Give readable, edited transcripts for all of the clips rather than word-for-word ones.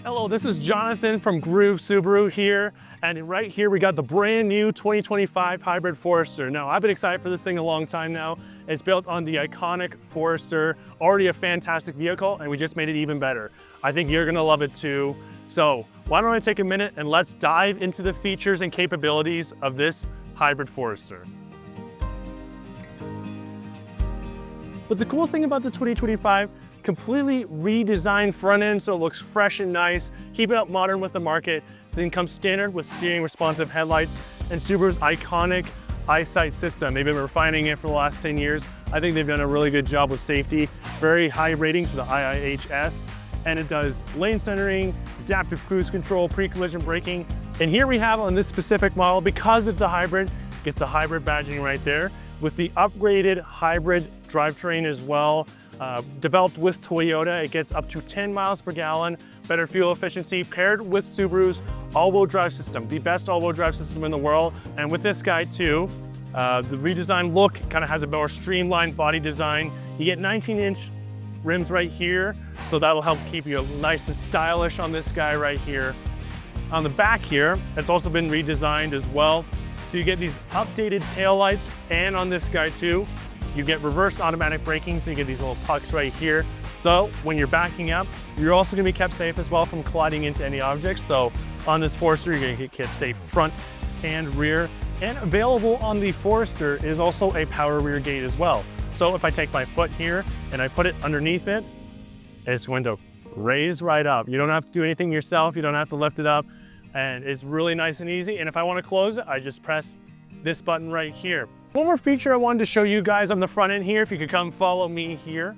Hello, this is Jonathan from Groove Subaru here, and right here we got the brand new 2025 Hybrid Forester. Now, I've been excited for this thing a long time now. It's built on the iconic Forester, already a fantastic vehicle, and we just made it even better. I think you're gonna love it too. So why don't I take a minute and let's dive into the features and capabilities of this Hybrid Forester. But the cool thing about the 2025, completely redesigned front end so it looks fresh and nice, keep it up modern with the market. Then comes standard with steering responsive headlights and Subaru's iconic eyesight system. They've been refining it for the last 10 years. I think they've done a really good job with safety. Very high rating for the IIHS, and it does lane centering, adaptive cruise control, pre-collision braking. And here we have on this specific model, because it's a hybrid, it gets the hybrid badging right there with the upgraded hybrid drivetrain as well. Developed with Toyota, it gets up to 10 miles per gallon, better fuel efficiency paired with Subaru's all-wheel drive system, the best all-wheel drive system in the world. And with this guy too, the redesigned look kind of has a more streamlined body design. You get 19-inch rims right here, so that'll help keep you nice and stylish on this guy right here. On the back here, it's also been redesigned as well. So you get these updated taillights, and on this guy too, you get reverse automatic braking, so you get these little pucks right here. So when you're backing up, you're also gonna be kept safe as well from colliding into any objects. So on this Forester, you're gonna get kept safe front and rear. And available on the Forester is also a power rear gate as well. So if I take my foot here and I put it underneath it, it's going to raise right up. You don't have to do anything yourself. You don't have to lift it up. And it's really nice and easy. And if I wanna close it, I just press this button right here. One more feature I wanted to show you guys on the front end here, if you could come follow me here.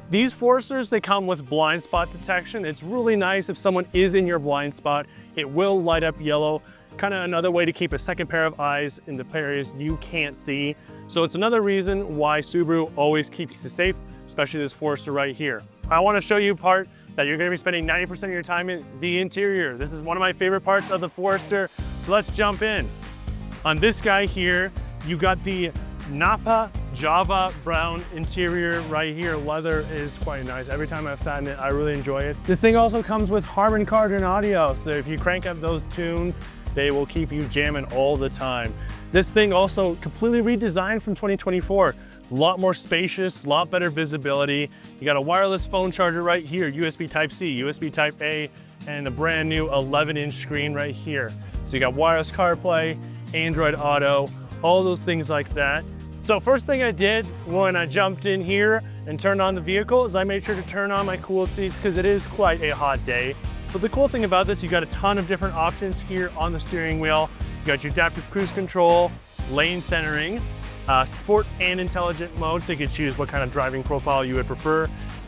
These Foresters, they come with blind spot detection. It's really nice if someone is in your blind spot, it will light up yellow. Kind of another way to keep a second pair of eyes in the areas you can't see. So it's another reason why Subaru always keeps you safe, especially this Forester right here. I want to show you a part that you're going to be spending 90% of your time in, the interior. This is one of my favorite parts of the Forester, so let's jump in. On this guy here, you got the Napa Java brown interior right here. Leather is quite nice. Every time I've sat in it, I really enjoy it. This thing also comes with Harman Kardon audio, so if you crank up those tunes, they will keep you jamming all the time. This thing also completely redesigned from 2024. A lot more spacious, a lot better visibility. You got a wireless phone charger right here, USB Type-C, USB Type-A, and a brand new 11-inch screen right here. So you got wireless CarPlay, Android Auto, all those things like that. So first thing I did when I jumped in here and turned on the vehicle is I made sure to turn on my cooled seats because it is quite a hot day. But the cool thing about this, you got a ton of different options here on the steering wheel. You got your adaptive cruise control, lane centering, sport and intelligent mode, so you can choose what kind of driving profile you would prefer.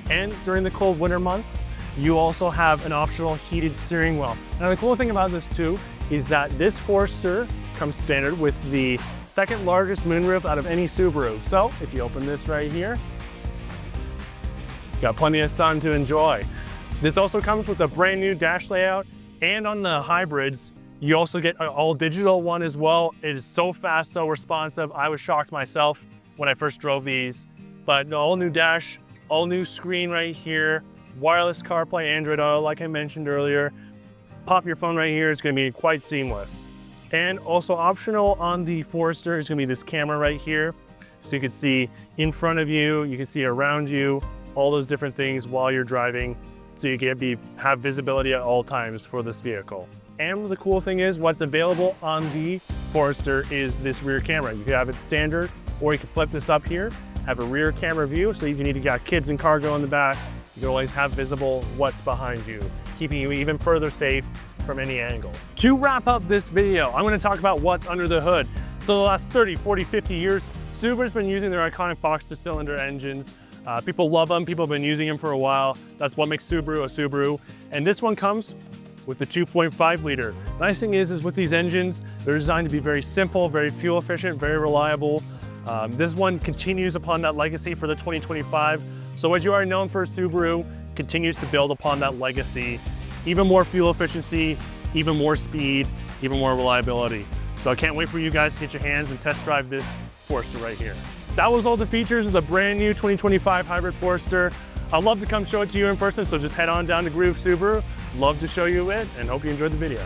And during the cold winter months, you also have an optional heated steering wheel. Now the cool thing about this too is that this Forester comes standard with the second largest moonroof out of any Subaru. So if you open this right here, got plenty of sun to enjoy. This also comes with a brand new dash layout, and on the hybrids, you also get an all digital one as well. It is so fast, so responsive. I was shocked myself when I first drove these, but all new dash, all new screen right here, wireless CarPlay, Android Auto, like I mentioned earlier. Pop your phone right here, it's gonna be quite seamless. And also optional on the Forester is gonna be this camera right here. So you can see in front of you, you can see around you, all those different things while you're driving. So you can have visibility at all times for this vehicle. And the cool thing is what's available on the Forester is this rear camera. You can have it standard, or you can flip this up here, have a rear camera view. So if you need to get kids and cargo in the back, you can always have visible what's behind you, keeping you even further safe from any angle. To wrap up this video, I'm gonna talk about what's under the hood. So the last 30, 40, 50 years, Subaru's been using their iconic boxer cylinder engines. People love them, people have been using them for a while. That's what makes Subaru a Subaru. And this one comes with the 2.5 liter. Nice thing is with these engines, they're designed to be very simple, very fuel efficient, very reliable. This one continues upon that legacy for the 2025. So what you are known for, Subaru continues to build upon that legacy. Even more fuel efficiency, even more speed, even more reliability. So I can't wait for you guys to get your hands and test drive this Forester right here. That was all the features of the brand new 2025 Hybrid Forester. I'd love to come show it to you in person, so just head on down to Groove Subaru. Love to show you it, and hope you enjoyed the video.